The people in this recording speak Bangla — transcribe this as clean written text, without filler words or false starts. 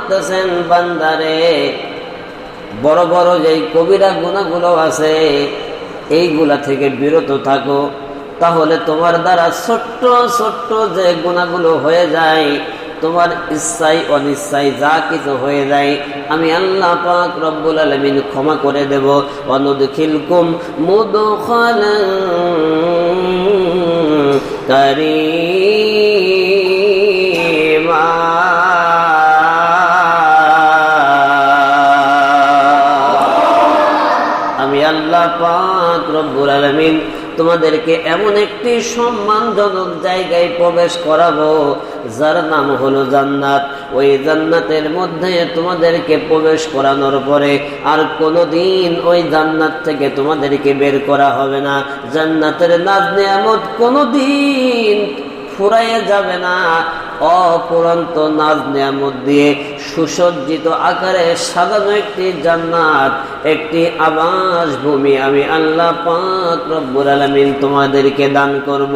বলতেছেন বান্দারে বড় বড় যে কবিরা গুনাহগুলো আছে এইগুলা থেকে বিরত থাকো, তাহলে তোমার দ্বারা ছোট্ট ছোট্ট যে গুনাহগুলো হয়ে যায়, তোমার ইচ্ছাই অনিচ্ছাই যা কিছু হয়ে যায়, আমি আল্লাহ পাক রব্বুল আলামিন ক্ষমা করে দেব। ওয়ানুদখিলকুম মুদখালান কারীমা। আমি আল্লাহ পাক রব্বুল আলামিন তোমাদেরকে এমন একটি সম্মানজনক জায়গায় প্রবেশ করাবো যার নাম হলো জান্নাত। ওই জান্নাতের মধ্যে তোমাদেরকে প্রবেশ করানোর পরে আর কোনোদিন ওই জান্নাত থেকে তোমাদেরকে বের করা হবে না। জান্নাতের নাজ নিয়ামত কোনোদিন ফুরাইয়ে যাবে না। অপুরন্ত নাজ নিয়ামত দিয়ে সুসজ্জিত আকারে সাজানো একটি জান্নাত, একটি আবাস ভূমি আমি আল্লাহ পাক রব্বুল আলামিন তোমাদেরকে দান করব।